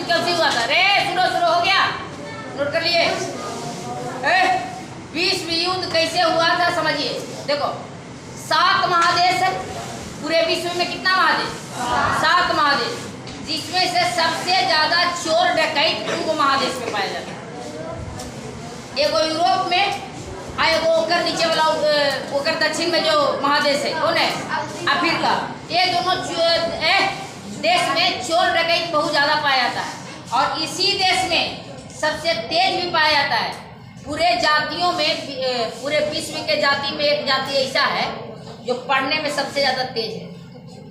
कैसे हुआ था? रे शुरू हो गया, नोट कर लिए। विश्व युद्ध कैसे हुआ था समझिए। देखो 7 महादेश है पूरे विश्व में। कितना महादेश? 7 महादेश, जिसमें से सबसे ज्यादा चोर डकैत उनको महादेश में पाया जाता है। एगो यूरोप में, एगो ओकर नीचे वाला ओकर दक्षिण में जो महादेश है कौन है? अफ्रीका। ये दोनों देश में चोर डकैत बहुत ज़्यादा पाया जाता है और इसी देश में सबसे तेज भी पाया जाता है। पूरे जातियों में, पूरे विश्व के जाति में एक जाति ऐसा है जो पढ़ने में सबसे ज़्यादा तेज है।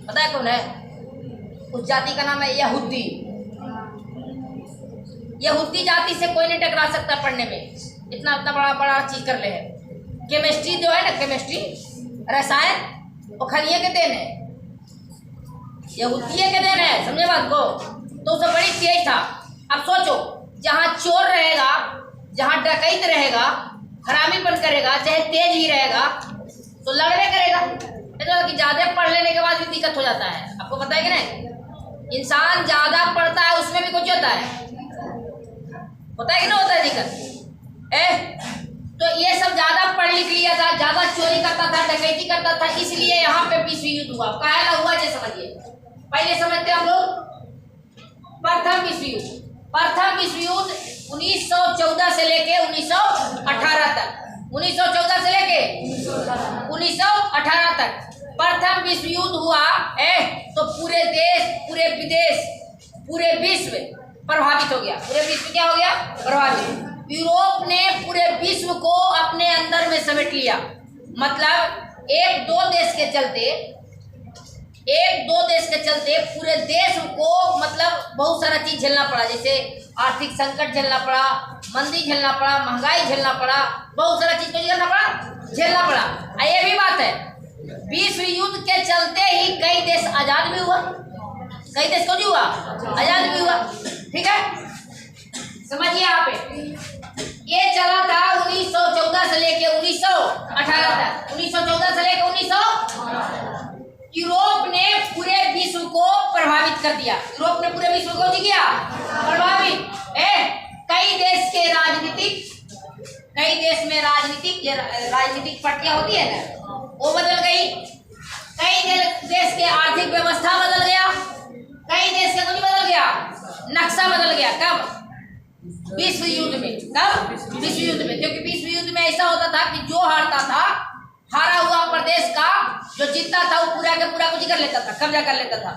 पता है कौन है? उस जाति का नाम है यहूदी। यहूदी जाति से कोई नहीं टकरा सकता पढ़ने में, इतना बड़ा चीज कर ले है। केमिस्ट्री जो है ना, केमिस्ट्री रसायन, वो खनिये के देन है, यहूदी के देन है, समझे बात को? तो उसे बड़ी तेज था। अब सोचो, जहाँ चोर रहेगा, जहाँ डकैत रहेगा, हरामीपन करेगा, चाहे तेज ही रहेगा तो लड़ने करेगा। कि ज्यादा पढ़ लेने के बाद भी दिक्कत हो जाता है। आपको पता है कि नहीं? इंसान ज्यादा पढ़ता है उसमें भी कुछ होता है कि ना होता है दिक्कत। तो ये सब ज्यादा पढ़ लिख लिया था, ज्यादा चोरी करता था, डकैती करता था, इसलिए यहाँ पे विश्व युद्ध हुआ। काहे हुआ ये समझिए। पहले समझते हम लोग प्रथम विश्व युद्ध। प्रथम विश्व युद्ध 1914 से लेके 1918 तक, 1914 से लेके 1918 तक प्रथम विश्व युद्ध हुआ। तो पूरे देश, पूरे विदेश, पूरे विश्व प्रभावित हो गया। पूरे विश्व क्या हो गया? प्रभावित। यूरोप ने पूरे विश्व को अपने अंदर में समेट लिया। मतलब एक दो देश के चलते पूरे देश को मतलब बहुत सारा चीज झेलना पड़ा। जैसे आर्थिक संकट झेलना पड़ा, मंदी झेलना पड़ा, महंगाई झेलना पड़ा, बहुत सारा चीज को झेलना पड़ा। ये भी बात है, विश्व युद्ध के चलते ही कई देश आजाद भी हुआ। कई देश को भी हुआ, आजाद भी हुआ। ठीक है, समझिए। यहाँ पे ये चला था 1914 से लेके 1918 तक। 1914 से लेके 1918 यूरोप ने पूरे विश्व को प्रभावित कर दिया। यूरोप ने पूरे विश्व को किया प्रभावित। कई देश में राजनीतिक पार्टियां होती है ना, वो बदल गई। कई देश के आर्थिक व्यवस्था बदल गया। कई देश का कुछ बदल गया, नक्शा बदल गया। कब? विश्व युद्ध में। कब? विश्व युद्ध में। क्योंकि विश्व युद्ध में ऐसा होता था कि जो हारता था, हारा हुआ प्रदेश का जो जीतता था वो पूरा का पूरा कुछ कर लेता था, कब्जा कर लेता था।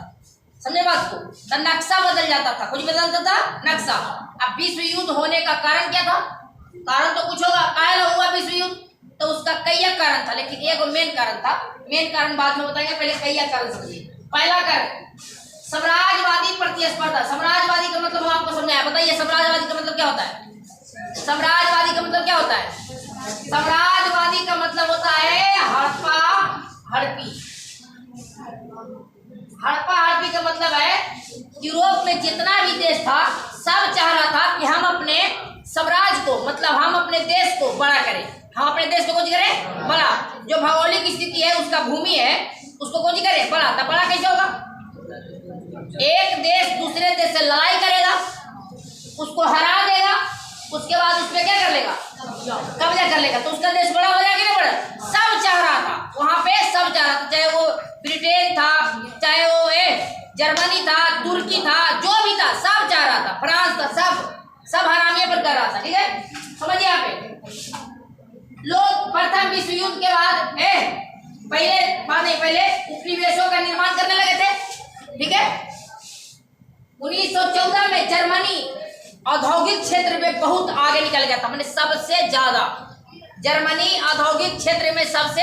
समझे बात को? तो नक्शा बदल जाता था, कुछ बदलता था नक्शा। अब विश्व युद्ध होने का कारण क्या था? कारण तो कुछ होगा। काहे हुआ विश्व युद्ध? तो उसका कई कारण था, लेकिन एक मेन कारण था। मेन कारण बाद में बताएंगे, पहले कई कारण समझिए। पहला कारण साम्राज्यवादी प्रतिस्पर्धा। साम्राज्यवादी का मतलब हम आपको समझाया। बताइए साम्राज्यवादी का मतलब क्या होता है? साम्राज्यवादी का मतलब क्या होता है? साम्राज्यवादी का मतलब होता है हड़प्पा हड़पी। हड़प्पा हड़पी का मतलब है यूरोप में जितना भी देश था सब चाह रहा था कि हम अपने साम्राज्य को, मतलब हम अपने देश को बड़ा करें। हम अपने देश को कुछ करें बड़ा। जो भौगोलिक स्थिति है, उसका भूमि है, उसको कुछ करें बड़ा। तो बड़ा कैसे होगा? एक देश दूसरे देश से लड़ाई करेगा, उसको हरा देगा, उसके बाद उस पर क्या कर लेगा? कब्जा कर लेगा। तो उसका देश बड़ा हो जाएगा। नहीं बड़ा? सब चाह रहा था वहां पे, सब चाह रहा था। चाहे वो ब्रिटेन था, चाहे वो जर्मनी था, तुर्की था, जो भी था सब चाह रहा था। फ्रांस था, सब हरामिया पर कर रहा था। ठीक है, समझिए। यहाँ पे लोग प्रथम विश्व युद्ध के बाद पहले उपनिवेशों का निर्माण करने लगे थे। ठीक है, 1914 में जर्मनी औद्योगिक क्षेत्र में बहुत आगे निकल गया था। मैंने सबसे ज्यादा जर्मनी औद्योगिक क्षेत्र में सबसे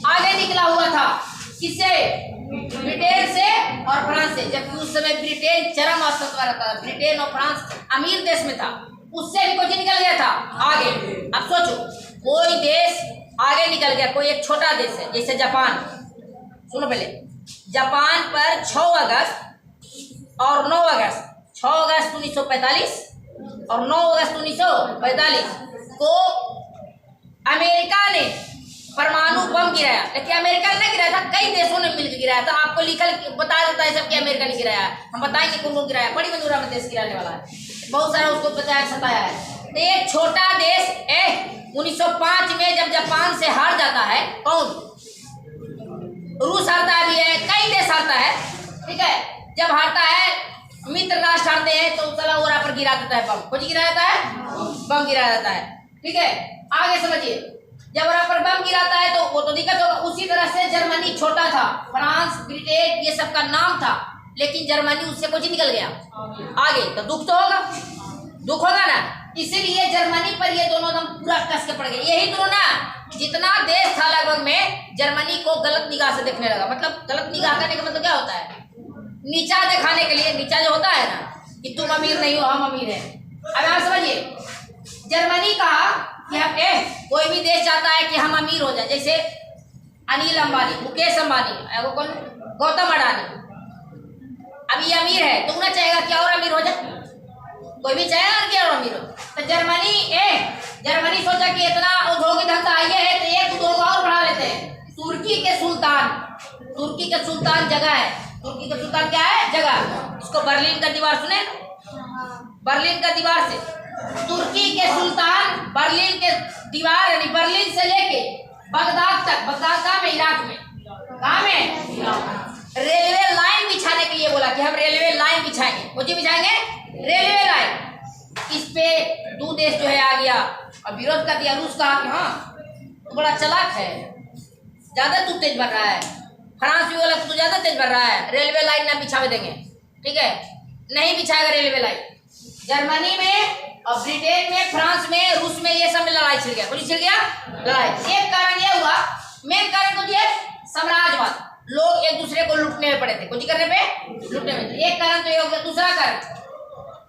आगे निकला हुआ था। किससे? ब्रिटेन से और फ्रांस से। जबकि उस समय ब्रिटेन चरम स्तर पर रहता था। ब्रिटेन और फ्रांस अमीर देश में था, उससे भी कुछ निकल गया था आगे। अब सोचो, कोई देश आगे निकल गया, कोई एक छोटा देश है जैसे जापान। सुनो पहले, जापान पर 6 अगस्त और 9 अगस्त, 6 अगस्त 1945 और 9 अगस्त 1945 को अमेरिका ने परमाणु बम गिराया, लेकिन अमेरिका ने गिराया था, कई देशों ने मिलकर गिराया था। आपको लिखल बता देता है सब कि अमेरिका ने गिराया है, हम बताएंगे कौन कौन गिराया। बड़ी मंजूरा में देश गिराने वाला है, बहुत सारा उसको बताया सताया है। तो एक छोटा देश 1905 में जब जापान से हार जाता है, कौन? रूस हारता है भी है, कई देश हारता है, ठीक है। जब हारता है, मित्र राष्ट्र हारते हैं, तो चला ओरा पर गिरा देता है बम। कुछ गिरा जाता है, बम गिरा जाता है, ठीक है। आगे समझिए, जब वहां पर बम गिराता है तो वो तो दिक्कत होगा। उसी तरह से जर्मनी छोटा था, फ्रांस, ब्रिटेन ये सब का नाम था, लेकिन जर्मनी उससे कुछ निकल गया आगे, तो दुख तो होगा, दुख होगा ना। इसीलिए जर्मनी पर ये दोनों दम पूरा कस के पड़ गए। यही तो ना, जितना देश था लगभग में जर्मनी को गलत निगाह से देखने लगा। मतलब गलत निगाह करने का मतलब क्या होता है? नीचा दिखाने के लिए, नीचा जो होता है ना कि तुम अमीर नहीं हो, हम अमीर हैं। अब आप समझिए, जर्मनी कहा कि हम कोई भी देश चाहता है कि हम अमीर हो जाए, जैसे अनिल अंबानी, मुकेश अंबानी, गौतम अडानी, अब ये अमीर है तो उन्हें चाहेगा कि और अमीर हो जाए, कोई भी चाहेगा कि और अमीर हो। तो जर्मनी सोचा कि इतना उद्योगी धंधा आइए है तो एक उद्योग और बढ़ा लेते हैं। तुर्की के सुल्तान जगह है, तुर्की के सुल्तान क्या है? जगह। इसको बर्लिन का दीवार सुने, बर्लिन का दीवार से तुर्की के सुल्तान, बर्लिन के दीवार यानी बर्लिन से लेके बगदाद तक, बगदाद कहाँ में? इराक में, कहाँ में? रेलवे लाइन बिछाने के लिए बोला कि हम रेलवे लाइन बिछाएंगे। मुझे बिछाएंगे रेलवे लाइन। इस पे दो देश जो है आ गया और विरोध कर दिया। रूस कहा कि हाँ तो बड़ा चालाक है, ज्यादा तू तेज बढ़ रहा है। फ्रांस भी बोला तू ज्यादा तेज बढ़ रहा है, रेलवे लाइन ना बिछावे देंगे, ठीक है, नहीं बिछाएगा रेलवे लाइन। जर्मनी में और ब्रिटेन में, फ्रांस में, रूस में, ये सब में लड़ाई छिड़ गया। बोली छिड़ गया लड़ाई। एक कारण ये हुआ, मेन कारण तो ये साम्राज्यवाद, लोग एक दूसरे को लूटने में पड़े थे, कुछ करने पे लूटने में। एक कारण तो ये हो गया। दूसरा कारण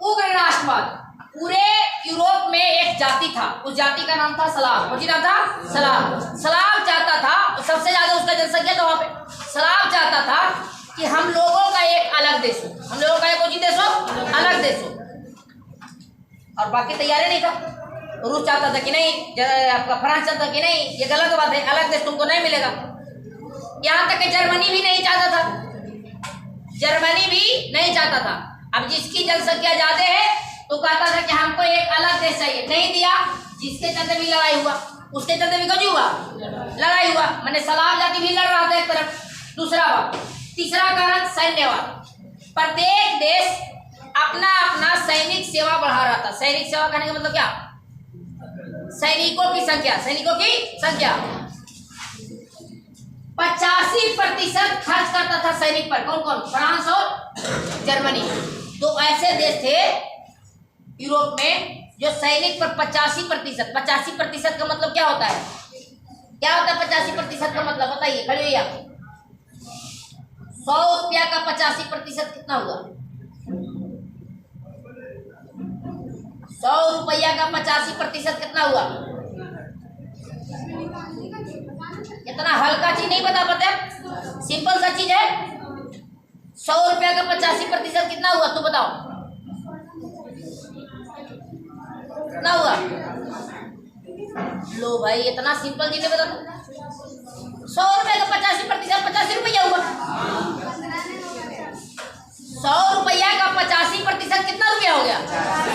उग्र राष्ट्रवाद। पूरे यूरोप में एक जाति था, उस जाति का नाम था सलाव। कौन नाम था? सलाव। सलाव चाहता था, सबसे ज्यादा उसका जनसंख्या था वहां पे। सलाव चाहता था कि हम लोगों का एक अलग देश हो, हम लोगों का एक देश हो, अलग देश हो, और बाकी तैयारी नहीं था। रूस चाहता था कि नहीं, आपका फ्रांस चाहता था कि नहीं, ये गलत बात है, अलग देश तुमको नहीं मिलेगा। यहाँ तक कि जर्मनी भी नहीं चाहता था, जर्मनी भी नहीं चाहता था। अब जिसकी जनसंख्या ज्यादा है तो कहता था कि हमको एक अलग देश चाहिए, नहीं दिया। जिसके चलते भी लड़ाई हुआ, उसके चलते भी कुछ हुआ, लड़ाई हुआ। मैंने सलाम जाति भी लड़ रहा था एक तरफ। दूसरा बात, तीसरा कारण सैन्यवाद। प्रत्येक देश अपना अपना सैनिक सेवा बढ़ा रहा था। सैनिक सेवा करने का मतलब क्या? सैनिकों की संख्या, सैनिकों की संख्या 85% खर्च करता था सैनिक पर। कौन कौन? फ्रांस और जर्मनी। तो ऐसे देश थे यूरोप में जो सैनिक पर 85%। 85% का मतलब क्या होता है? क्या होता है 85% का मतलब? बताइए, खड़े होइए आप। 100 रुपया का 85% कितना हुआ? 100 रुपया का 85% कितना हुआ? इतना हल्का चीज नहीं बता पाते, सिंपल सा चीज है। 100 रुपया का 85% कितना हुआ? तू बताओ कितना हुआ? लो भाई, इतना सिंपल चीज नहीं बता। 100 रुपये का 85% 85 रुपया हुआ। 100 रुपया का 85% कितना रुपया हो गया?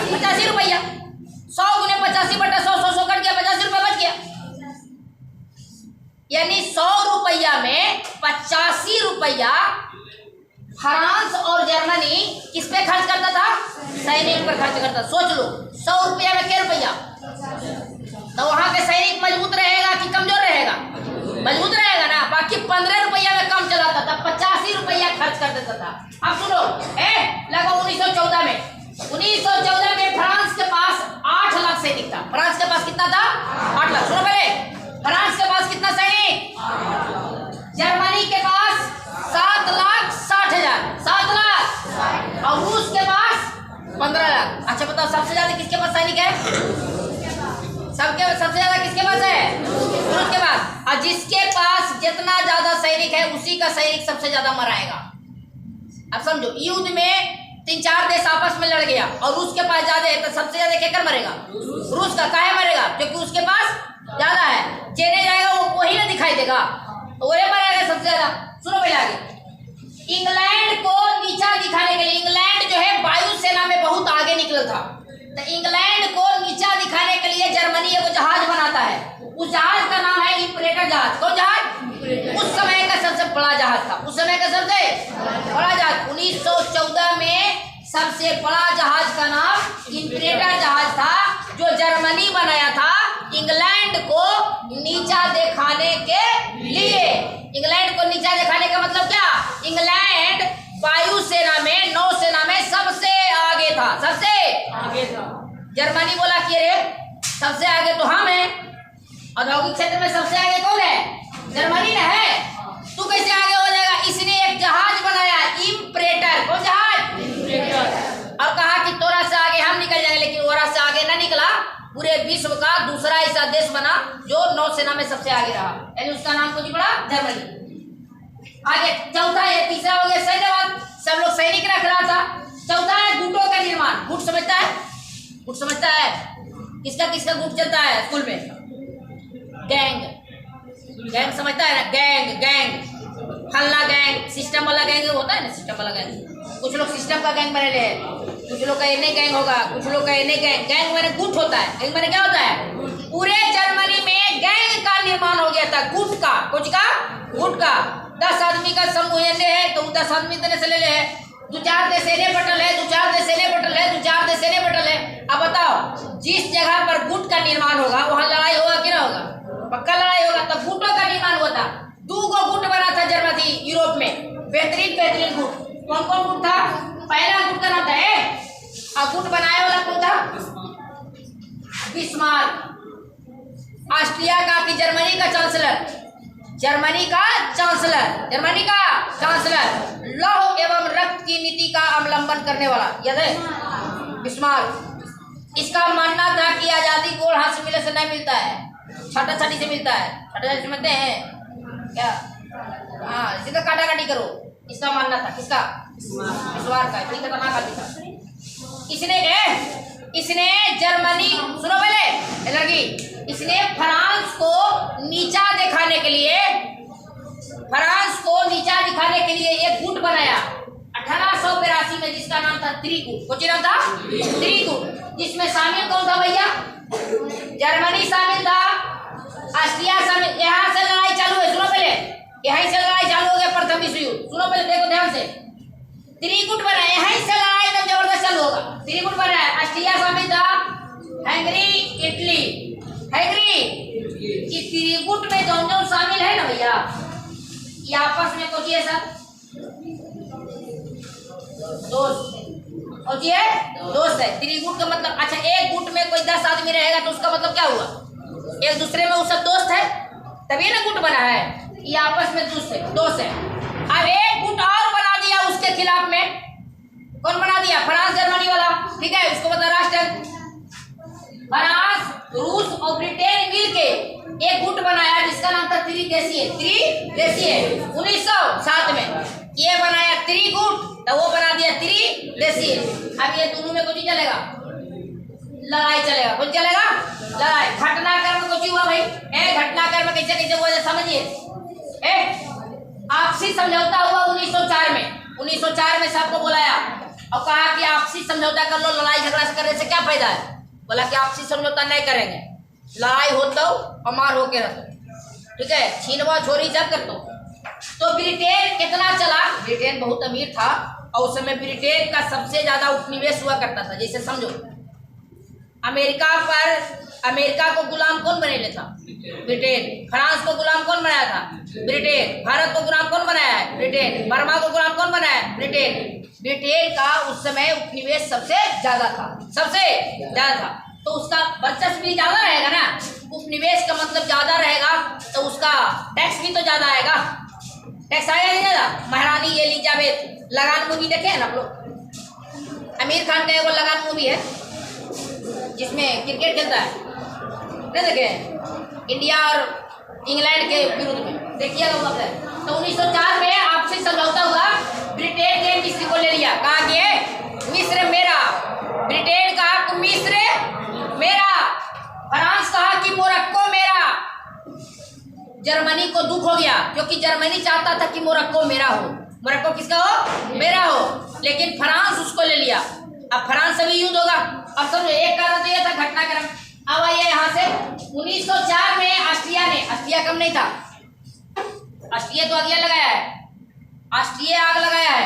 85 रुपया। 100 गुने 85 बटा 100, 100 कट गया, 85 रुपया बच गया। यानी 100 रुपया में 85 रुपया फ्रांस और जर्मनी किस पे खर्च करता था? सैनिक पर खर्च करता। सोच लो, 100 रुपया में क्या रुपया? तो वहां के सैनिक मजबूत रहेगा कि कमजोर रहेगा? मजबूत रहेगा ना। बाकी 15 रुपया में कम चलाता था, 85 रुपया खर्च कर देता था। अब सुनो, लगभग 1914 में फ्रांस के पास 8 लाख सैनिक था। फ्रांस के पास कितना था? 8 लाख। सुनो पहले, फ्रांस के पास कितना सैनिक? जर्मनी के पास 7,60,000, 7 लाख। और रूस के पास 15 लाख। अच्छा बताओ, सबसे ज्यादा किसके पास सैनिक है? सबसे ज्यादा किसके पास है? रूस के पास। और जिसके पास जितना ज्यादा सैनिक है उसी का सैनिक सबसे ज्यादा मराएगा। अब समझो, युद्ध में 3-4 देश आपस में लड़ गया और रूस के पास ज्यादा है तो सबसे ज्यादा केकर मरेगा? रूस का। काहे मरेगा? क्योंकि उसके पास ज्यादा है, चेने जाएगा वो वही ना दिखाई देगा, तो वही पर आएगा सबसे ज्यादा। सुनो पहले आगे, इंग्लैंड को नीचा दिखाने के लिए, इंग्लैंड जो है वायुसेना में बहुत आगे निकला था, तो इंग्लैंड को नीचा दिखाने के लिए जर्मनी एगो जहाज बनाता है। उस जहाज का नाम है इंपरेटर जहाज। कौन जहाज? उस समय का सबसे बड़ा जहाज था, उस समय का सबसे बड़ा जहाज। 1914 में सबसे बड़ा जहाज का नाम इंपरेटर जहाज था, जो जर्मनी बनाया था इंग्लैंड को नीचा दिखाने के लिए। इंग्लैंड को नीचा दिखाने का मतलब क्या? इंग्लैंड वायुसेना में, नौसेना में सबसे आगे था, सबसे आगे था। जर्मनी बोला कि अरे सबसे आगे तो हम हैं, औद्योगिक क्षेत्र में सबसे आगे कौन है? जर्मनी ना है, तू कैसे आगे हो जाएगा? इसने एक जहाज बनाया इंपरेटर। कौन जहाज? इंपरेटर। और कहा कि तोरा से आगे हम निकल जाएंगे, लेकिन ओरा से आगे ना निकला, पूरे विश्व का दूसरा ऐसा देश बना जो नौसेना में सबसे आगे रहा, यानी उसका नाम कुछ पड़ा जर्मनी। आगे चौथा है, तीसरा हो गया सैन्यवाद, सब लोग सैनिक रख रहा था। चौथा है गुटों का निर्माण। गुट समझता है? गुट समझता है? किसका किसका गुट चलता है स्कूल में? गैंग, गैंग समझता है ना? गैंग, गैंग, फल्ला गैंग, सिस्टम वाला गैंग होता है ना, सिस्टम वाला गैंग। कुछ लोग सिस्टम का गैंग बने हैं, कुछ लोग का एने गैंग होगा, कुछ लोग का एने गैंग। गैंग मैंने गुट होता है, गैंग मैंने क्या होता है? पूरे जर्मनी में गैंग का निर्माण हो गया था, गुट का। कुछ का? गुट का। 10 आदमी का समूह है तो 10 आदमी तरह से ले ले है, 2-4 देश एने बटल है, 2-4 देश एने बटल है, 2-4 देश एने बटल है। अब बताओ, जिस जगह पर गुट का निर्माण होगा वहां लड़ाई होगा कि ना होगा? पक्का लड़ाई होगा। तो गुटों का निर्माण हुआ था। 2 गुट बना था जर्मनी, यूरोप में, बेहतरीन बेहतरीन गुट। कौन कौन गुट था? पहला गुट का नाम था और गुट बनाने वाला कौन था? बिस्मार्क। ऑस्ट्रिया का कि जर्मनी का चांसलर? जर्मनी का चांसलर, जर्मनी का चांसलर। लौह एवं रक्त की नीति का अवलंबन करने वाला, याद है? बिस्मार्क। इसका मानना था कि आजादी गोल हाथ से मिलने से नहीं मिलता है, छाटा छाटी से मिलता है। छाटा छाटी समझते हैं क्या? हाँ, सीधा काटा काटी करो, इसका मानना था। किसका? बिस्मार्क का। ठीक है, खतरनाक आदमी था। इसने जर्मनी, सुनो पहले लड़की, इसने फ्रांस को नीचा दिखाने के लिए, फ्रांस को नीचा दिखाने के लिए एक गुट बनाया 1882 में, जिसका नाम था त्रिगुट। कुछ नाम था? त्रिगुट। जिसमें शामिल कौन था भैया? जर्मनी शामिल था, ऑस्ट्रिया शामिल। यहाँ से लड़ाई चालू है, सुनो पहले, यहीं से लड़ाई चालू हो गया प्रथम विश्व युद्ध। सुनो पहले, देखो ध्यान से, त्रिगुट बना, यहीं से लड़ाई एकदम जबरदस्त चालू होगा। त्रिगुट बना है, ऑस्ट्रिया शामिल था, हंगरी, इटली। हंगरी कि त्रिगुट में जौन जौन शामिल है ना भैया, ये आपस में कुछ ये सब दोस्त, और ये दोस्त है। त्रिगुट का मतलब, अच्छा एक गुट में कोई 10 आदमी रहेगा तो उसका मतलब क्या हुआ? एक दूसरे में वो सब दोस्त है, तभी ना गुट बना है। ये आपस में दोस्त है। अब एक गुट और बना दिया उसके खिलाफ में। कौन बना दिया? फ्रांस जर्मनी वाला। ठीक है, उसको बता राष्ट्र। फ्रांस, रूस और ब्रिटेन मिलके एक गुट बनाया जिसका नाम था त्रिदेशीय। त्रिदेशीय 1907 में ये बनाया त्रिगुट, तो वो बना दिया त्रिदेशीय। अब ये दोनों में कुछ चलेगा, लड़ाई चलेगा। कुछ चलेगा? लड़ाई। घटनाक्रम कुछ हुआ भाई? घटनाक्रम कैसे कैसे हुआ समझिए। आपसी समझौता हुआ 1904 में। 1904 में सबको बुलाया और कहा कि आपसी समझौता कर लो, लड़ाई झगड़ा करने से क्या फायदा है? बोला कि आपसी समझौता नहीं करेंगे, लड़ाई हो तो अमार होके रखो। ठीक है, छीनवा छोरी सब कर दो। तो ब्रिटेन कितना चला? ब्रिटेन बहुत अमीर था और उस समय ब्रिटेन का सबसे ज्यादा उपनिवेश हुआ करता था। जैसे समझो, अमेरिका को गुलाम कौन बने था? ब्रिटेन। फ्रांस को गुलाम कौन बनाया था? ब्रिटेन। भारत को गुलाम कौन बनाया है? ब्रिटेन। बर्मा को गुलाम कौन बनाया है? ब्रिटेन। ब्रिटेन का उस समय उपनिवेश सबसे ज्यादा था, सबसे ज्यादा था। तो उसका वर्चस्व भी ज्यादा रहेगा ना, उपनिवेश का मतलब ज्यादा रहेगा, तो उसका टैक्स भी तो ज्यादा आएगा। टैक्स आएगा नहीं ज्यादा? महारानी एलिजाबेथ, लगान मूवी देखे हैं ना आप लोग? आमिर खान का एगो लगान मूवी है जिसमें क्रिकेट खेलता है, नहीं देखे? इंडिया और इंग्लैंड के विरुद्ध में, देखिएगा वो है। तो 1904 में आपसी समझौता हुआ, ब्रिटेन ने मिस्र को ले लिया। कहा कि मिस्र मेरा, ब्रिटेन कहा कि मिस्र मेरा, फ्रांस कहा कि मोरक्को मेरा, जर्मनी को दुख हो गया, क्योंकि जर्मनी चाहता था कि मोरक्को मेरा हो। मोरक्को किसका हो? मेरा हो। लेकिन फ्रांस उसको ले लिया। अब फ्रांस से भी युद्ध होगा। अब समझो एक कारण तो ये था घटनाक्रम। अब आइए यहाँ से 1904 में ऑस्ट्रिया कम नहीं था, ऑस्ट्रिया तो आग लगाया है, ऑस्ट्रिया आग लगाया है।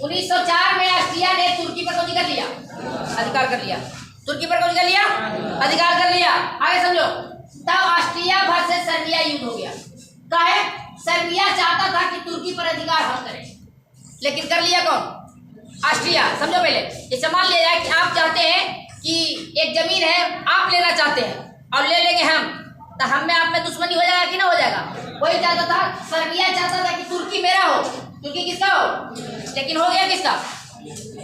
1904 में ऑस्ट्रिया ने तुर्की पर कब्जा कर लिया, अधिकार कर लिया। तुर्की पर कब्जा कर लिया, अधिकार कर लिया। आगे समझो, तब ऑस्ट्रिया वर्सेस सर्बिया युद्ध हो गया। काहे? सर्बिया चाहता था कि तुर्की पर अधिकार हम करें, लेकिन कर लिया कौन? ऑस्ट्रिया। समझो पहले, जैसे मान लिया जाए कि आप चाहते हैं कि एक जमीन है, आप लेना चाहते हैं और ले लेंगे हम, तो हम में आप में दुश्मनी हो जाएगा कि ना हो जाएगा? वही चाहता था, सर्बिया चाहता था कि तुर्की मेरा हो। तुर्की किसका हो? लेकिन हो गया किसका?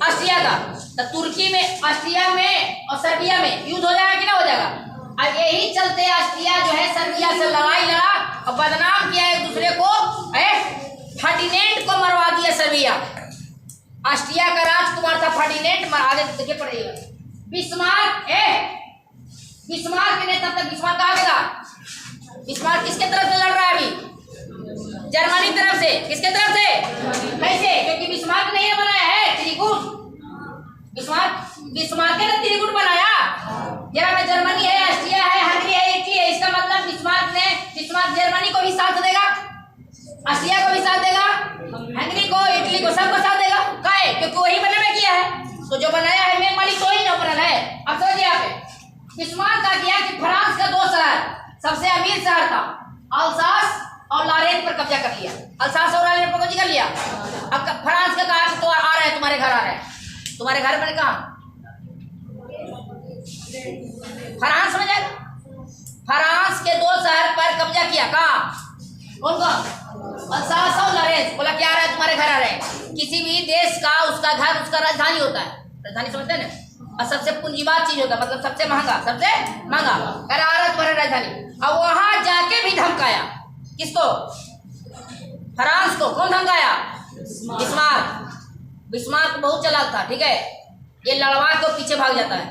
ऑस्ट्रिया का। तो तुर्की में, ऑस्ट्रिया में और सर्बिया में युद्ध हो जाएगा कि ना हो जाएगा? अब यही चलते ऑस्ट्रिया जो है सर्बिया से लड़ाई लड़ा और बदनाम किया एक दूसरे को, फर्डिनेंड को मरवा दिया सर्बिया। ऑस्ट्रिया का राजकुमार था फर्डिनेंड, आगे देखिए पड़ेगा। बिस्मार्क ने तब तक बिस्मार्क कहाँ गया? बिस्मार्क किसके तरफ से लड़ रहा है अभी? जर्मनी तरफ से। किसके तरफ से? कैसे? क्योंकि बिस्मार्क ने ये बनाया है त्रिकूट। बिस्मार्क ने त्रिकूट बनाया। जरा में जर्मनी है, ऑस्ट्रिया है, हंगरी है, इटली है। इसका मतलब बिस्मार्क जर्मनी को भी साथ देगा, ऑस्ट्रिया को भी साथ देगा, हंगरी को, इटली को, सबको साथ देगा। काहे? क्योंकि वही बनने में किया है। तो जो बनाया है मेन मालिक तो ही ओपनर है। अब समझिए आप, बिस्मार्क का किया कि फ्रांस का 2 शहर, सबसे अमीर शहर था अल्सास और लॉरेन पर कब्जा कर लिया। अल्सास और लॉरेन पर कब्जा कर लिया। अब फ्रांस का कहा कि तो आ रहे हैं, तुम्हारे घर आ रहे हैं। तुम्हारे घर पर कहा? फ्रांस में जाएगा। फ्रांस के 2 शहर पर कब्जा किया। कहा? कौन कौन? अल्सास और लॉरेन। बोला क्या आ रहा है, तुम्हारे घर आ रहे हैं। किसी भी देश का उसका घर उसका राजधानी होता है। राजधानी समझते हैं ना? और सबसे पूंजीवाद चीज होता है, मतलब सबसे महंगा कह रहा है तुम्हारी राजधानी। अब वहां जाके भी धमकाया। किसको? फ्रांस को। कौन धमकाया? बिस्मार्क बहुत चालाक था, ठीक है। ये लड़वा के पीछे भाग जाता है,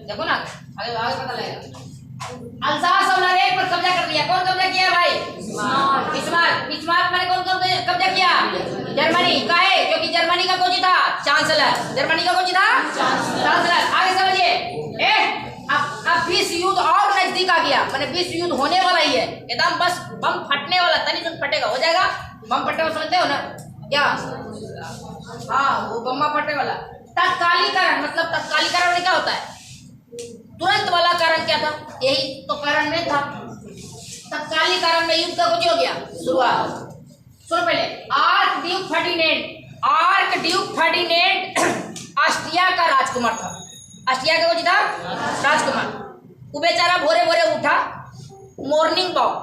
देखो ना, आगे पता लगेगा। अल्सास और लॉरेन पर कब्जा कर लिया। कौन कब्जा किया भाई? बिस्मार्क मैंने कौन कब्जा किया? जर्मनी। काहे? क्योंकि जर्मनी का कौन था? चांसलर। जर्मनी का कौन था? चांसलर। आगे समझिए, अब विश्व युद्ध और नजदीक आ गया, माने विश्व युद्ध होने वाला ही है एकदम। बस बम फटने वाला, तनी सुन फटेगा, हो जाएगा। बम फटने वाला समझते हो ना क्या? हाँ, वो बम फटने वाला। तत्कालीकरण, मतलब तत्कालीकरण क्या होता है? तुरंत वाला कारण क्या था? यही तो कारण में था। तत्कालीकरण में युद्ध का कुछ हो गया शुरुआत। सुनो पहले, आर्कड्यूक फर्डिनेंड ऑस्ट्रिया का राजकुमार था। ऑस्ट्रिया का कुछ था? राजकुमार। वो बेचारा भोरे भोरे उठा, मॉर्निंग वॉक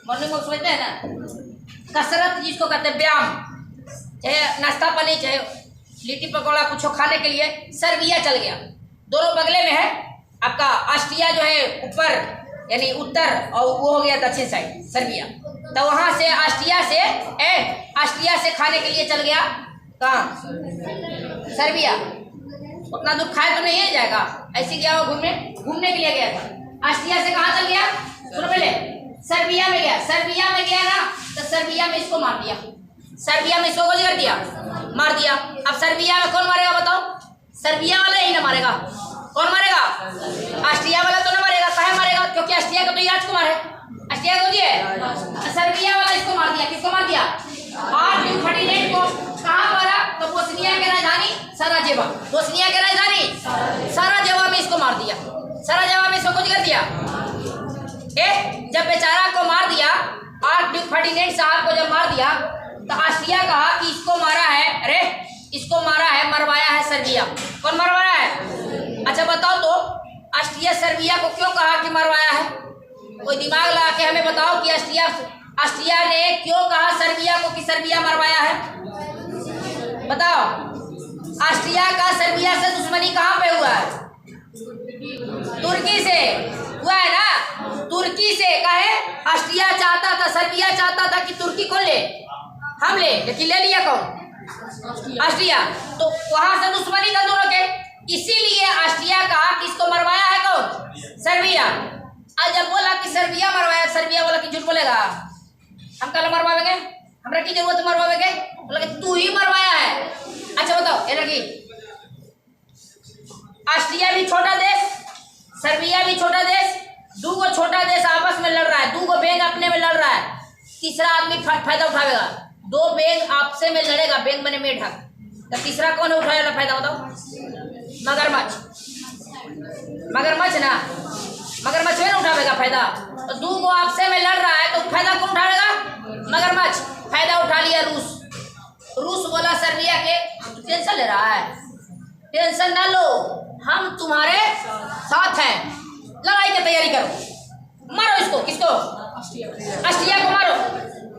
समझते हैं ना? कसरत जिसको कहते हैं, व्यायाम, चाहे नाश्ता पानी, चाहे लिट्टी पकौड़ा कुछ खाने के लिए सर्बिया चल गया। दोनों बगले में है आपका। ऑस्ट्रिया जो है ऊपर यानी उत्तर, और वो हो गया दक्षिण साइड सर्बिया। तो वहां से ऑस्ट्रिया से खाने के लिए चल गया कहाँ? सर्बिया। उतना दूर खाए तो नहीं जाएगा, ऐसे गया वो घूमने के लिए गया था। ऑस्ट्रिया से कहाँ चल गया? सुनो पहले, सर्बिया में गया। सर्बिया में गया ना, तो सर्बिया में इसको मार दिया। सर्बिया में इसको गोली कर दिया, मार दिया। अब सर्बिया में कौन मारेगा बताओ? सर्बिया वाला ही ना मारेगा। कौन मारेगा? ऑस्ट्रिया वाला तो ना मारेगा। काहे मारेगा? क्योंकि ऑस्ट्रिया का तो ये राजकुमार है, ऑस्ट्रिया को दिए। सर्बिया वाला इसको मार दिया। किसको मार दिया? आर्कड्यूक फर्डिनेंड को। कहाँ मारा? तो बोस्निया की राजधानी सराजेवो। बोस्निया की राजधानी सराजेवो में इसको मार दिया। सराजेवो में इसको कुछ कर दिया। जब बेचारा को मार दिया, आर्कड्यूक फर्डिनेंड साहब को जब मार दिया, तो ऑस्ट्रिया कहा कि इसको मारा है, अरे इसको मारा है, मरवाया है सर्बिया। कौन मरवाया है? अच्छा बताओ तो, ऑस्ट्रिया सर्बिया को क्यों कहा कि मरवाया है? कोई दिमाग लगा के हमें बताओ कि ऑस्ट्रिया ने क्यों कहा सर्बिया को कि सर्बिया मरवाया है? बताओ। ऑस्ट्रिया का सर्बिया से दुश्मनी कहाँ पे हुआ है? तुर्की से हुआ है ना। तुर्की से कहे ऑस्ट्रिया चाहता था, सर्बिया चाहता था कि तुर्की को ले, हम ले, लेकिन ले लिया कौन? ऑस्ट्रिया। तो वहां से दुश्मनी था दोनों के, इसीलिए ऑस्ट्रिया कहा कि इसको मरवाया है कौन? सर्बिया। आज जब बोला कि सर्बिया मरवाया, सर्बिया बोला कि झूठ बोलेगा, हमरा की जरूरत मरवावे के, बोला तू ही मरवाया है। अच्छा बताओ, ये लगी ऑस्ट्रिया भी छोटा देश, सर्बिया भी छोटा देश, दो को छोटा देश आपस में लड़ रहा है, दो को बैंक अपने में लड़ रहा है, तीसरा आदमी फायदा उठावेगा। दो बैंक आपसे में लड़ेगा, बैंक बने मेढक, तो तीसरा कौन उठाएगा फायदा बताओ? मगरमच्छ। मगरमच्छ ना, मगरमच्छ में उठावेगा फायदा। तो दो को आपसे में लड़ रहा है तो फायदा कौन उठाएगा? मगरमच्छ। फायदा उठा लिया रूस। रूस बोला सर्बिया के टेंशन ले रहा है, टेंशन ना लो, हम तुम्हारे साथ हैं, लड़ाई की तैयारी करो, मारो इसको। किसको? ऑस्ट्रिया को मारो,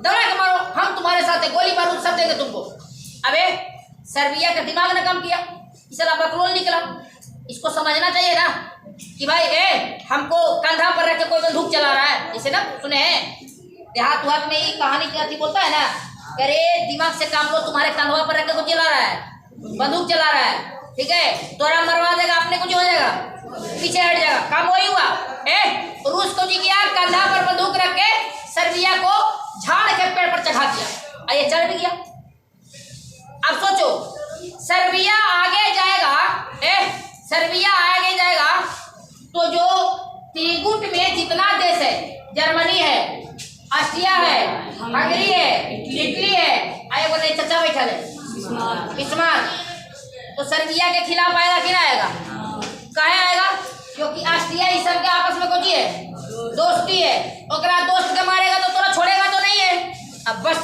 दौड़ा के मारो, हम तुम्हारे साथ हैं, गोली बारूद सब देंगे तुमको। अबे सर्बिया का दिमाग ने काम किया, इसला बकलोल निकला। इसको समझना चाहिए ना कि भाई हमको कंधा पर रख के कोई बंदूक चला रहा है, इसे ना सुने हैं देहात वहात में ही कहानी की बोलता है ना, अरे दिमाग से काम लो, तुम्हारे कंधवा पर रख के कोई चला रहा है, बंदूक चला रहा है, ठीक है, तोरा मरवा देगा, अपने कुछ हो जाएगा, पीछे हट जाएगा। काम वही हुआ, रूस को जी किया, कंधा पर बंदूक रख के सर्बिया को झाड़ के पेड़ पर चढ़ा दिया, ये चढ़ भी गया। अब सोचो सर्बिया आगे जाएगा, सर्बिया आगे जाएगा तो जो त्रिगुट में जितना देश है, जर्मनी है, ऑस्ट्रिया है, हंगरी है, इटली है, आए बोले चचा बैठा है बिस्मार्क, तो सर्बिया के खिलाफ आएगा कि ना आएगा? काहे आएगा? क्योंकि ऑस्ट्रिया इस सब के आपस में कुछ है, दोस्ती है, ओकरा दोस्त के मारेगा तो तोरा छोड़ेगा तो नहीं है। अब बस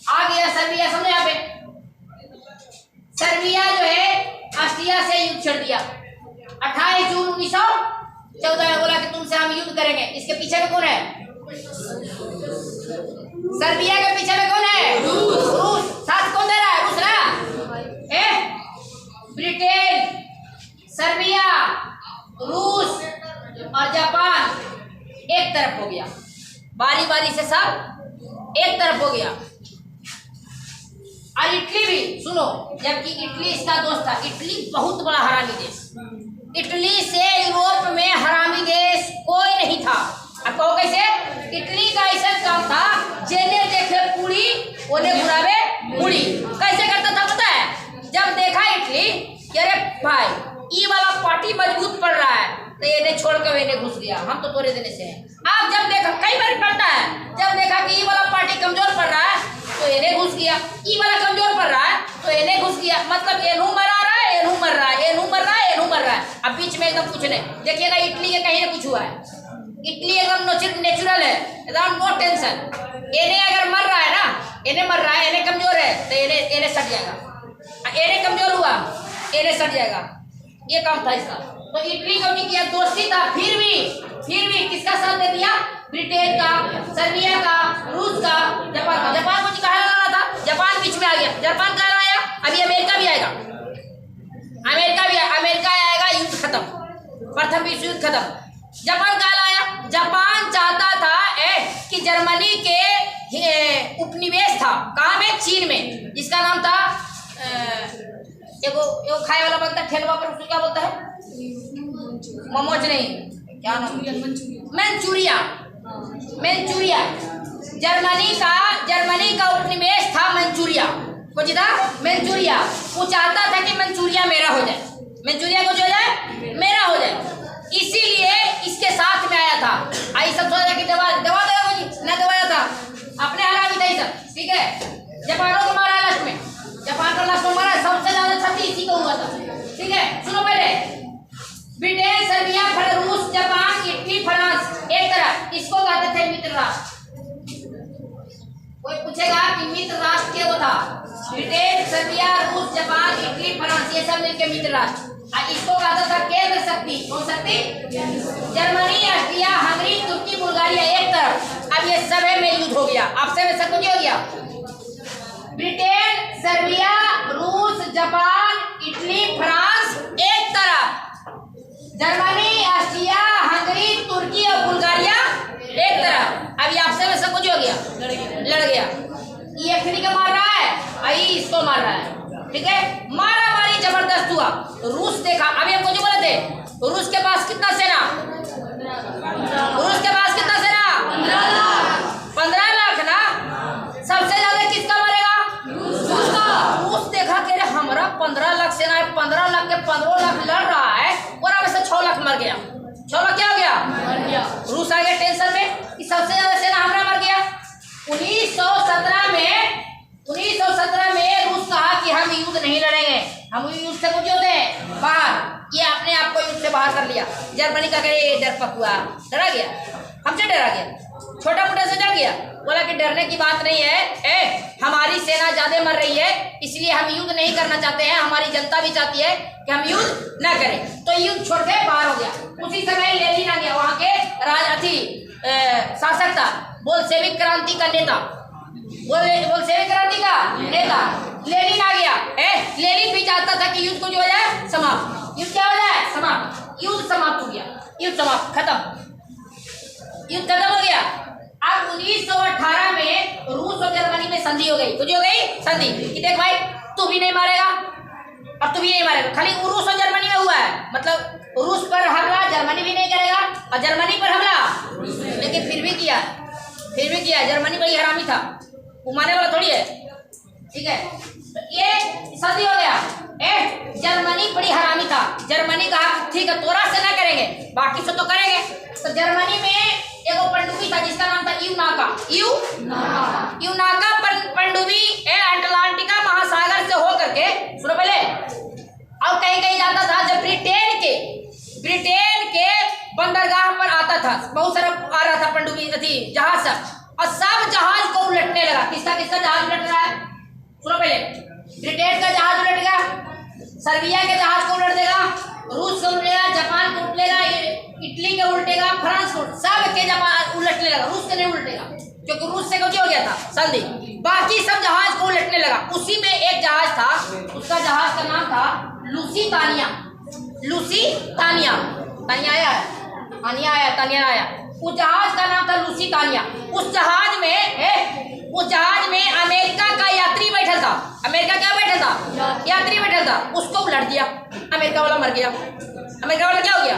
आ गया सर्बिया, समझो यहाँ पे सर्बिया जो है ऑस्ट्रिया से युद्ध छेड़ दिया। 28 जून 1914 में बोला कि तुमसे हम युद्ध करेंगे। इसके पीछे में कौन है? सर्बिया के पीछे में कौन है? रूस। साथ कौन दे रहा है? रूस ना, ब्रिटेन, सर्बिया, रूस और जापान एक तरफ हो गया, बारी बारी से सब एक तरफ हो गया। और इटली भी सुनो, जबकि इटली इसका दोस्त था। इटली बहुत बड़ा हरामी देश, इटली से यूरोप में हरामी देश कोई नहीं था। अब कहो कैसे? इटली का ऐसा काम था, जेने देखे पूरी ओने घुरावे मुड़ी। कैसे करता था पता है? जब देखा इटली कि अरे भाई ये वाला पार्टी मजबूत पड़ रहा है, तो इन्हें छोड़ कर इन्हें घुस गया, हम तो तोड़े देने से हैं। आप जब देखा, कई बार पड़ता है, जब देखा कि ये वाला पार्टी कमजोर पड़ रहा है तो इन्हें घुस गया, ये वाला कमजोर पड़ रहा है तो इन्हें घुस गया। मतलब एनू मरा रहा है, एनू मर रहा है, एनू मर रहा है, एनू मर रहा है। अब बीच में एकदम कुछ नहीं। देखिएगा इटली के कहीं ना कुछ हुआ है, इटली एकदम नेचुरल है, एकदम नो टेंशन। इन्हें अगर मर रहा है ना, इन्हें मर रहा है, इन्हें कमजोर है तो इन्हें सट जाएगा, इन्हें कमजोर हुआ इन्हें सट जाएगा। ये काम था इसका। तो इटली को भी किया, दोस्ती था, फिर भी किसका साथ दे दिया? ब्रिटेन का, सर्बिया का, रूस का, जापान का। जापान को कहा लगा था, जापान बीच में आ गया। जापान कहा आया, अभी अमेरिका भी आएगा, अमेरिका आएगा, युद्ध खत्म, प्रथम विश्व युद्ध खत्म। जापान कहा आया, जापान चाहता था कि जर्मनी के उपनिवेश था, कहाँ में? चीन में, जिसका नाम था एगो खाए वाला बनता है ठेलवा पर, उसको क्या बोलता है? मोमोज नहीं, क्या नाम? मंचूरिया। जर्मनी का उपनिवेश था मंचूरिया, कुछ था मंचूरिया। वो चाहता था कि मंचूरिया मेरा हो जाए, मंचूरिया कुछ हो जाए, मेरा हो जाए, इसीलिए इसके साथ में आया था। आई सब सोचा कि दवा देगा कुछ ना, दवाया था, अपने हरामी था ये सब, ठीक है। जापानों को मारा लास्ट में, जापान का लास्ट में मारा, सबसे ज्यादा क्षति इसी को हुआ था, ठीक है। सुनो पहले, ब्रिटेन, सर्बिया, रूस, जापान, इटली, फ्रांस एक तरफ, इसको कहते थे मित्र राष्ट्र। कोई पूछेगा कि मित्र राष्ट्र क्या था? ब्रिटेन, सर्बिया, रूस, जापान, इटली, फ्रांस, ये सब मिलकर मित्र राष्ट्र। इसको कहता था केंद्र शक्ति। कौन शक्ति? जर्मनी, ऑस्ट्रिया, हंगरी, तुर्की, बुल्गारिया एक तरफ। अब ये सब में युद्ध हो गया, आपसे में सब कुछ हो गया। ब्रिटेन, सर्बिया, रूस, जापान, इटली, फ्रांस एक तरफ, जर्मनी, ऑस्ट्रिया, हंगरी, तुर्की और बुल्गारिया एक तरफ। अभी आपसे में सब कुछ हो गया, लड़ गया। ये खड़ी का मार रहा है, आई इसको मार रहा है, ठीक है। मारा मारी जबरदस्त हुआ। रूस देखा, अभी हमको जो बोले थे, रूस के पास कितना सेना? रूस के पास कितना सेना? 15 लाख ना। सबसे ज्यादा किसका मारा 15 लाख के 15 लाख लड़ रहा है, और में से 6 लाख मर गया। 6 लाख क्या हो गया? मर गया। रूस आ गया टेंशन में कि सबसे ज्यादा सेना हमारा मर गया। 1917 में रूस कहा कि हम युद्ध नहीं लड़ेंगे, हम युद्ध से कुछ होते हैं बाहर। ये अपने आप को युद्ध से बाहर कर लिया। जर्मनी का डर हुआ, डरा गया, हमसे डरा गया, छोटा मोटा से डर गया। बोला कि डरने की बात नहीं है, हमारी सेना ज्यादा मर रही है, इसलिए हम युद्ध नहीं करना चाहते हैं, हमारी जनता भी चाहती है कि हम युद्ध न करें। तो युद्ध छोड़ के बाहर हो गया। उसी समय लेनिन आ गया, वहां के शासक था, बोल्शेविक क्रांति का नेता, बोल्शेविक क्रांति का नेता लेनिन आ गया। लेनिन भी चाहता था कि युद्ध को जो हो जाए समाप्त। युद्ध क्या हो जाए? समाप्त। युद्ध समाप्त हो गया, युद्ध समाप्त, खत्म, युद्ध खत्म हो गया। अब 1918 में रूस और जर्मनी में संधि हो गई। कुछ हो गई संधि कि देख भाई, तू भी नहीं मारेगा और तू भी नहीं मारेगा। खाली रूस और जर्मनी में हुआ है, मतलब रूस पर हमला जर्मनी भी नहीं करेगा और जर्मनी पर हमला, लेकिन फिर भी किया। जर्मनी बड़ी हरामी था, वो मारने वाला थोड़ी है, ठीक है। तो ये संधि हो गया। जर्मनी बड़ी हरामी था। जर्मनी कहा ठीक है, तोरा से ना करेंगे, बाकी से तो करेंगे। तो जर्मनी में एक पनडुब्बी था जिसका नाम था यूनाका पनडुब्बी अटलांटिका महासागर से होकर के, सुनो पहले, और कहीं जाता था। जब ब्रिटेन के बंदरगाह पर आता था, बहुत सारा आ रहा था पनडुब्बी थी जहाज सब, और सब जहाज को उलटने लगा। किसका जहाज उलट रहा है? सुनो पहले, ब्रिटेन का जहाज उलट गया, सर्बिया के जहाज को उलट देगा, रूस को उलटेगा, जापान को उलटेगा, इटली के उल्टेगा, फ्रांस को, सब के जापान उलटने लगा। रूस के नहीं उलटेगा क्योंकि रूस से कुछ हो गया था संधि। बाकी सब जहाज को उलटने लगा। उसी में एक जहाज था, उसका जहाज का नाम था लुसीतानिया। तानिया आया। उस जहाज का नाम था लुसीतानिया। उस जहाज में अमेरिका का यात्री बैठा था। अमेरिका क्या बैठा था? यात्री बैठा था। उसको उलट दिया, अमेरिका वाला मर गया। अमेरिका वाला क्या हो गया?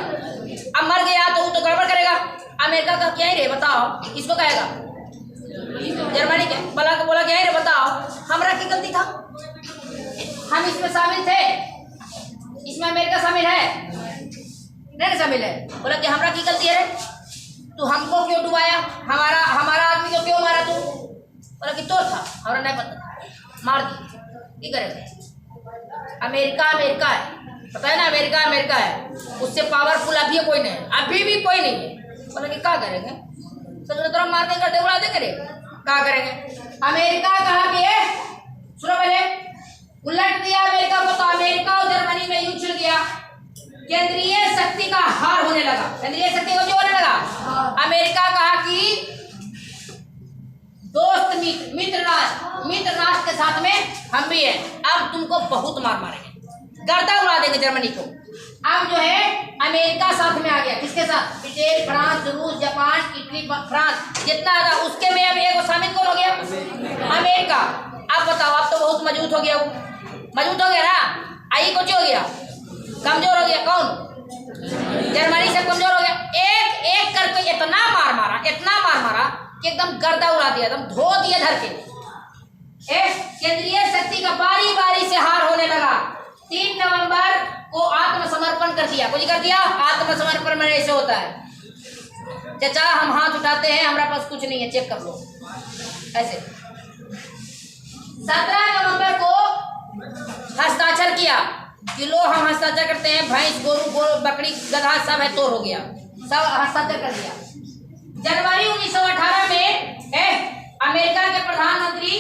अब मर गया तो वो तो गड़बड़ करेगा। अमेरिका का क्या ही रे बताओ, किसको कहेगा? जर्मनी के बोला क्या ही रे बताओ, हमारा की गलती था, हम इसमें शामिल थे, इसमें अमेरिका शामिल है नहीं शामिल है। बोला कि हमारा की गलती है रे, तू हमको क्यों डुबाया, हमारा आदमी को क्यों मारा तू? बोला कि तो था, हमारा नहीं पता, मार दी, करेगा। अमेरिका है, पता है ना, अमेरिका है, उससे पावरफुल अभी कोई नहीं, अभी भी कोई नहीं है। बोला कि क्या करेंगे, सब तरफ मार देंगे, उड़ा दे करे, क्या करेंगे? अमेरिका कहा कि सुनो पहले, उलट दिया अमेरिका को। तो अमेरिका और जर्मनी में युद्ध छिड़ गया। केंद्रीय शक्ति का हार होने लगा। केंद्रीय शक्ति को क्यों होने लगा? अमेरिका कहा कि दोस्त मित्र राष्ट्र के साथ में हम भी हैं, अब तुमको बहुत मारेंगे, गर्दा उड़ा देंगे जर्मनी को। अब जो है अमेरिका साथ में आ गया। किसके साथ? ब्रिटेन, फ्रांस, रूस, जापान, इटली, फ्रांस, जितना था उसके में अब एक शामिल कौन हो गया? अमेरिका। अब बताओ, अब तो बहुत मजबूत हो गया ना। आई कुछ हो गया, कमजोर हो गया। कौन? जर्मनी से कमजोर हो गया। एक करके इतना मार मारा कि एकदम गर्दा उड़ा दिया, एकदम धो दिया धर के। केंद्रीय शक्ति का बारी बारी से हार होने लगा। 3 नवंबर को आत्मसमर्पण कर दिया। कुछ कर दिया, आत्मसमर्पण में ऐसे होता है, चाचा हम हाथ उठाते हैं, हमारे पास कुछ नहीं है, चेक कर लो, ऐसे। 17 नवंबर को हस्ताक्षर किया कि लो हम हस्ताक्षर करते हैं, भैंस, गोरू, बकरी, गधा सब है, तोड़ हो गया, सब हस्ताक्षर कर दिया। जनवरी 1918 में अमेरिका के प्रधानमंत्री,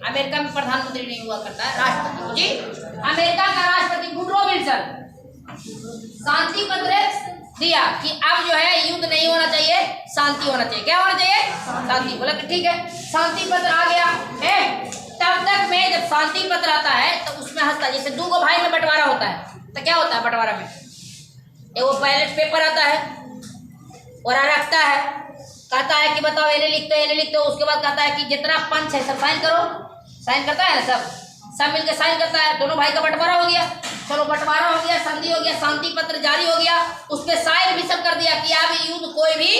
अमेरिका में प्रधानमंत्री नहीं हुआ करता है, राष्ट्रपति जी। अमेरिका का राष्ट्रपति वुडरो विल्सन शांति पत्र दिया कि अब जो है युद्ध नहीं होना चाहिए, शांति होना चाहिए। क्या होना चाहिए? शांति। बोला कि ठीक है, शांति पत्र आ गया है। तब तक में जब शांति पत्र आता है तो उसमें हंसता, जैसे 2 भाई में बंटवारा होता है, तो क्या होता है बंटवारा में? वो बैलेट पेपर आता है और रखता है, कहता है कि बताओ ये लिख दो, उसके बाद कहता है कि जितना पंच है सब साइन करो, साइन करता है ना, सब मिलकर साइन करता है। दोनों भाई का बंटवारा हो गया, चलो बंटवारा हो गया, संधि हो गया, शांति पत्र जारी हो गया, उस पर साइन भी सब कर दिया कि अब युद्ध कोई भी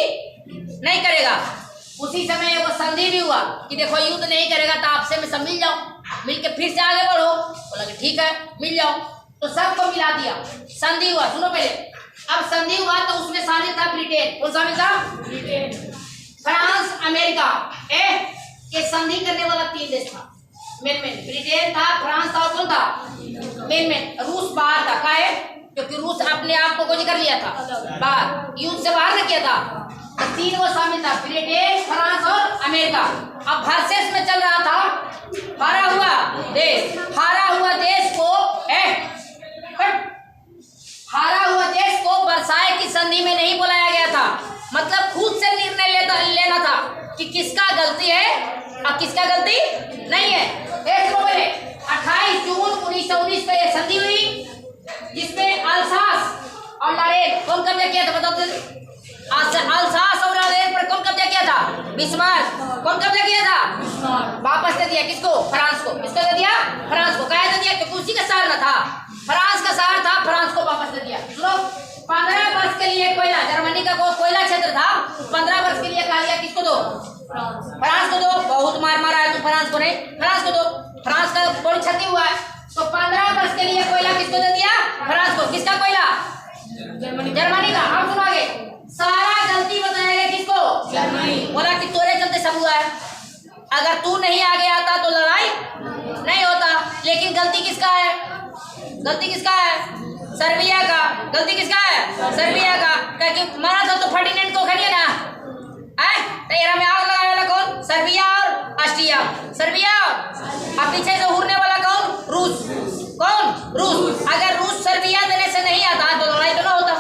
नहीं करेगा। उसी समय वो संधि भी हुआ कि देखो युद्ध नहीं करेगा तो आपसे में सब मिल जाओ। मिल के फिर से आगे बढ़ो। बोला कि ठीक है मिल जाओ, तो सबको मिला दिया, संधि हुआ। सुनो पहले, अब संधि हुआ तो उसमें शामिल था ब्रिटेन। कौन शामिल था? Britain, France, America. ये संधि करने वाला 3 देश था मेन। ब्रिटेन था, फ्रांस था और कौन था मेन? रूस बाहर था। क्या है? क्योंकि रूस अपने आप को कुछ कर लिया था बाहर, युद्ध से बाहर न किया था। तो 3 वो शामिल था, ब्रिटेन, फ्रांस और अमेरिका। अब वर्सेस में चल रहा था हारा हुआ देश। हारा हुआ देश को वर्साय की संधि में नहीं बुलाया गया था। मतलब खुद से निर्णय लेना था कि किसका गलती है और किसका गलती नहीं है। 28 जून 1919 को यह संधि हुई, जिसमें अल्सास और लॉरेन कौन कब्जा किया था? बताओ। अल्सास और लॉरेन पर कौन कब्जा किया था? बिस्मार्क। कौन कब्जा किया था? वापस दे दिया किसको? फ्रांस को। किसको दे दिया? फ्रांस को। काहे दे दिया? क्योंकि उसी का सार न था, फ्रांस का सार था, फ्रांस को वापस दे दिया। सुनो, 15 वर्ष के लिए कोयला, जर्मनी का कोयला क्षेत्र था, 15 वर्ष के लिए कहा गया किसको दो? फ्रांस को दो। बहुत मार मारा है तो फ्रांस को नहीं, फ्रांस को दो। फ्रांस का बड़ी क्षति हुआ है, तो 15 वर्ष के लिए कोयला किसको दे दिया? फ्रांस को। किसका कोयला? जर्मनी का। अब सुनो आगे, सारा गलती बताया गया किसको? जर्मनी। बोला कि तोरे चलते सब हुआ है, अगर तू नहीं आगे आता तो लड़ाई नहीं होता। लेकिन गलती किसका है? गलती किसका है? सर्बिया का। गलती किसका है? सर्बिया का। क्योंकि मारा था तो फर्डिनेंड को खड़िए ना, तेरा में आग लगाने वाला कौन? सर्बिया और ऑस्ट्रिया। सर्बिया, अब पीछे से उड़ने वाला कौन? रूस। कौन? रूस। अगर रूस सर्बिया देने से नहीं आता तो लड़ाई तो ना होता,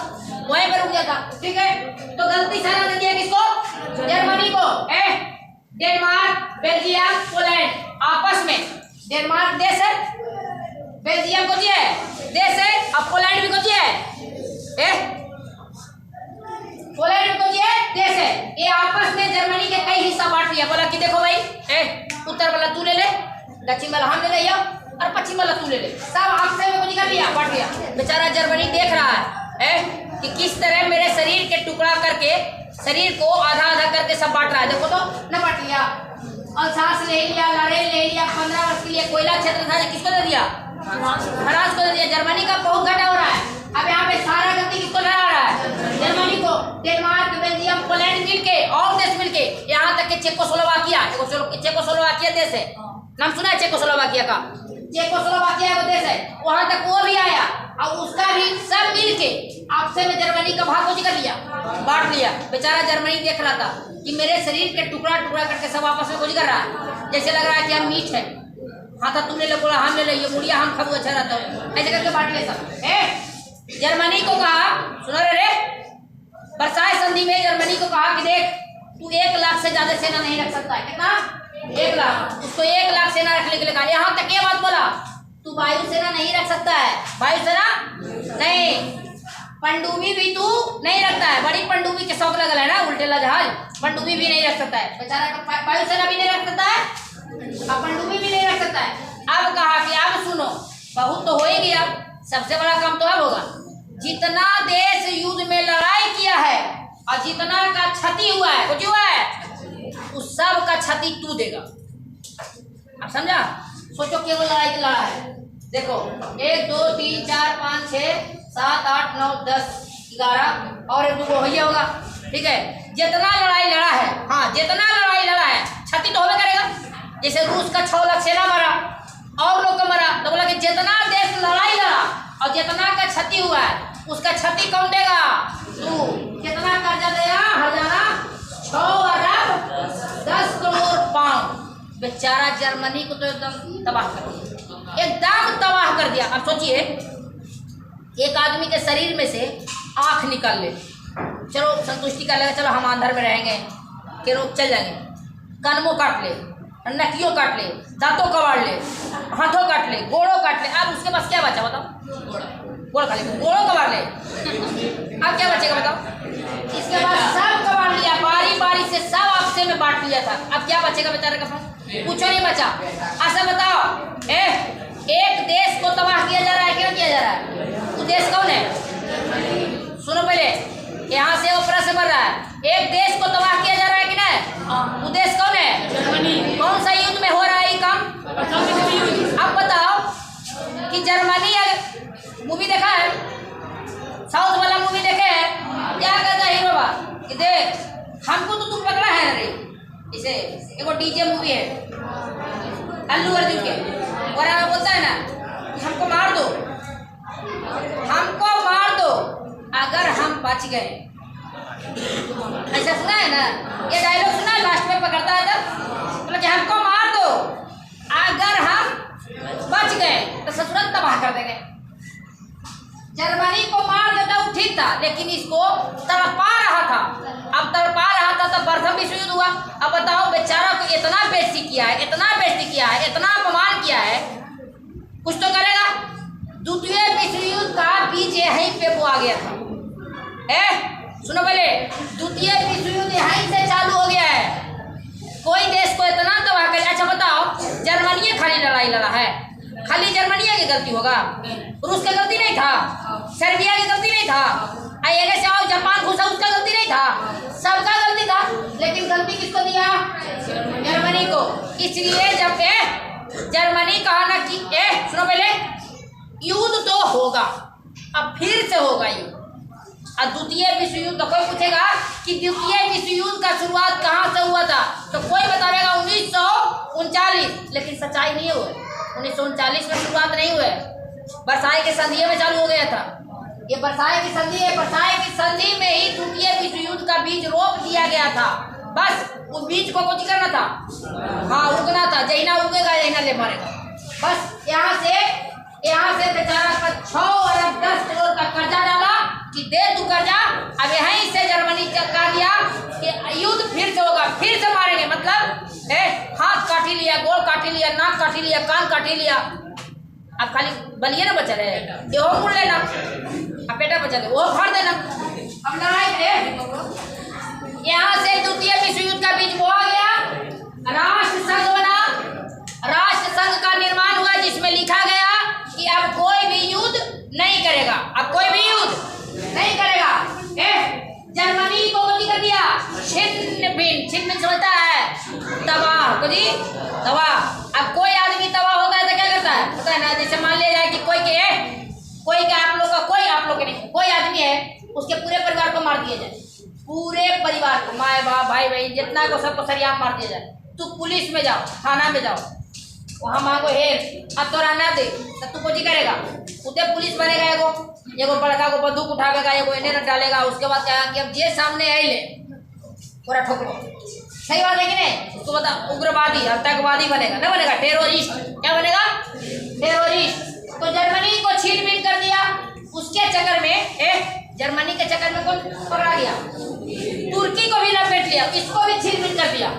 वहीं पर रुक जाता। ठीक है, तो गलती सारा दे दिया किसको? जर्मनी को। डेनमार्क, बेल्जियम, पोलैंड आपस में। डेनमार्क देश है, बेल्जियम को दिया है देश है, अब पोलैंड भी को दिया है, पोलैंड को दिया देश है। ये आपस में जर्मनी के कई हिस्सा बांट लिया। बोला कि देखो भाई, उत्तर वाला तू ले ले, दक्षिण वाला हम ले ले और पश्चिम वाला तू ले ले, सब आपसे में निकाल लिया, बांट लिया। बेचारा जर्मनी देख रहा है कि किस तरह मेरे शरीर के टुकड़ा करके, शरीर को आधा आधा करके सब बांट रहा है। देखो तो न बांट लिया, अल्सास ले लिया, लॉरेन ले लिया। 15 वर्ष के लिए कोयला क्षेत्र था, किसको दे दिया? फ्रांस को दे दिया। जर्मनी का बहुत घाटा हो रहा है। अब यहाँ पे सारा गलती किसको लड़ा रहा है? जर्मनी को। डेनमार्क, बेल्जियम, पोलैंड मिलके और देश मिलके, यहाँ तक के चेकोस्लोवाकिया, चेकोस्लोवाकिया देश है, नाम सुना है चेकोस्लोवाकिया का? चेकोस्लोवाकिया का देश है, वहां तक वो भी आया और उसका भी सब मिलके आपसे में जर्मनी का भाग कर लिया, बांट लिया। बेचारा जर्मनी देख रहा था कि मेरे शरीर के टुकड़ा टुकड़ा करके सब आपस में कुछ कर रहा है, जैसे लग रहा है कि हम मीट है। हाँ था तुमने ले बोला हम ले ले, ये मुड़िया हम खाबू अच्छा रहता है, ऐसे करके बांट ले सब। जर्मनी को कहा, सुनो रे, वर्साय संधि में जर्मनी को कहा कि देख तू 1 लाख से ज्यादा सेना नहीं रख सकता है। कितना? 1 लाख। उसको 1 लाख सेना रखने के लिए कहा। यहाँ तक ये बात बोला, तू वायुसेना नहीं रख सकता है, वायुसेना नहीं, पनडुब्बी भी तू नहीं रखता है। बड़ी पनडुब्बी के शौक लगल है ना, उल्टेला जहाज, पनडुब्बी भी नहीं रख सकता है बेचारा। वायुसेना भी नहीं रख सकता है और पनडुब्बी भी नहीं रख सकता है। अब कहा कि अब सुनो, बहुत तो हो ही गया, सबसे बड़ा काम तो अब होगा, जितना देश युद्ध में लड़ाई किया है और जितना का क्षति हुआ है, कुछ हुआ है, उस सब का क्षति तू देगा। आप समझा? सोचो केवल लड़ाई की लड़ा है, देखो 1 2 3 4 5 6 7 8 9 10 11 और 1 2 भैया होगा। ठीक है, जितना लड़ाई लड़ा है, हाँ जितना लड़ाई लड़ा है क्षति तो होगा करेगा। जैसे रूस का 6 लाख सेना मरा और लोग को मरा, तो बोला कि जितना देश लड़ाई लड़ा और जितना का क्षति हुआ है उसका क्षति कौन देगा? तू। कितना कर्जा देगा? हजाना 6 अरब 10 करोड़ पाउंड। बेचारा जर्मनी को तो एकदम तबाह कर दिया, एकदम तबाह कर दिया। अब सोचिए, एक आदमी के शरीर में से आँख निकाल ले, चलो संतुष्टि कर लेगा, चलो हम अंदर में रहेंगे, कि रोग चल जाएंगे, कानों काट ले, नकियों काट ले, दांतों कबाड़ ले, हाथों काट ले, गोड़ों काट ले, अब उसके पास क्या बचा बताओ? गोड़ खा ले, गोड़ों कबाड़ ले, अब क्या बचेगा बताओ? इसके बाद सब कबाड़ लिया, बारी बारी से सब आपसे में बांट लिया था, अब क्या बचेगा बेचारे के पास? कुछ नहीं बचा। ऐसा बताओ, एक देश को तबाह किया जा रहा है, क्यों किया जा रहा है? वो देश कौन है? सुनो पहले, यहाँ से वो प्रश्न बढ़ रहा है, एक देश को तबाह किया जा रहा है कि नहीं? वो देश कौन है? जर्मनी। कौन सा युद्ध में हो रहा है ये काम? जर्मनी मूवी देखा है, साउथ वाला मूवी देखे है, क्या कहता है हीरो बा कि देख हमको तो तुम पकड़ा है रे, इसे एगो डीजे मूवी है अल्लू अर्जुन के, और बोलता है ना हमको मार दो, हमको मार दो अगर हम बच गए। ऐसा सुना है ना, ये डायलॉग सुना है, लास्ट में पकड़ता है जब मतलब कि हमको मार दो अगर हम बच गए तो ससुराल तबाह कर देंगे। जर्मनी को मार देता वो ठीक था, लेकिन इसको तड़पा रहा था। अब तड़पा रहा था तब प्रथम विश्व युद्ध हुआ। अब बताओ बेचारा को इतना बेइज्जती किया है, इतना बेइज्जती किया है, इतना अपमान किया है, कुछ तो करेगा। द्वितीय विश्व युद्ध का बीज यहीं पे वो आ गया था। सुनो पहले, द्वितीय विश्व युद्ध यहीं से चालू हो गया है। कोई देश को इतना तबाह कर। अच्छा बताओ, जर्मनी खाली लड़ाई लड़ा है, खाली जर्मनी की गलती होगा? रूस की गलती नहीं था, सर्बिया की गलती नहीं था, आगे से आओ जापान घुसा उसका गलती नहीं था, सबका गलती था। लेकिन गलती किसको दिया? जर्मनी को। इसलिए जब जर्मनी कहा ना कि सुनो पहले, युद्ध तो होगा, अब फिर से होगा युद्ध। और द्वितीय विश्व युद्ध का कोई पूछेगा कि द्वितीय विश्व युद्ध का शुरुआत कहाँ से हुआ था, तो कोई बताएगा 1939, लेकिन सच्चाई नहीं हुआ। 1939 में शुरुआत नहीं हुआ, वर्साई के संधि में चालू हो गया था। ये वर्साई की संधि है, वर्साई की संधि में ही द्वितीय विश्व युद्ध का बीज रोप दिया गया था। बस उस बीज को कुछ करना था, हाँ उगना था, जहीना उगेगा जहीना ले मारेगा। बस यहाँ से बेचारा का 6 अरब 10 करोड़ का कर्जा डाला कि दे तू कर्जा। अब यहीं से जर्मनी कहा गया कि युद्ध फिर से होगा, फिर से मारेंगे। मतलब हाथ काटी लिया, गोड़ काटी लिया, नाक काटी लिया, कान काटी लिया, अब खाली बलिए ना बचा रहे, ये मुड़ लेना, अब पेटा बचा दे वो फाड़ देना। अब लड़ाई यहाँ से द्वितीय विश्व युद्ध का बीज बोआ गया, राष्ट्र संघ बना, राष्ट्र संघ का निर्माण हुआ, जिसमें लिखा गया कि अब कोई भी युद्ध नहीं करेगा, अब कोई भी युद्ध नहीं करेगा। जर्मनी को गति कर दिया, छिन्न भिन्न समझता है, तबाह को जी तबाह। अब कोई आदमी तबाह होता है तो क्या करता है पता है ना? जैसे मान लिया जाए कि कोई आप लोग के नहीं, कोई आदमी है, उसके पूरे परिवार को मार दिया जाए, पूरे परिवार को, माए बाप भाई बहन जितना को सबको सरियाम मार दिया जाए। तू पुलिस में जाओ, थाना में जाओ, वहाँ मांगो हेल्प, अब तो रहना दे तो तू कुछ ही करेगा। उतने पुलिस बनेगा, एगो बड़का को बंदूक उठावेगा, एगो इन्हें न डालेगा। उसके बाद क्या कि अब जे सामने आई ले पूरा ठोकरो। सही बात है कि नहीं? उसको बता उग्रवादी आतंकवादी बनेगा, ना बनेगा टेररिस्ट। क्या बनेगा? टेररिस्ट। तो जर्मनी को छीन बीन कर दिया। उसके चक्कर में जर्मनी के चक्कर में कौन पकड़ा गया? तुर्की को भी लपेट लिया, इसको भी छीन बीन कर दिया।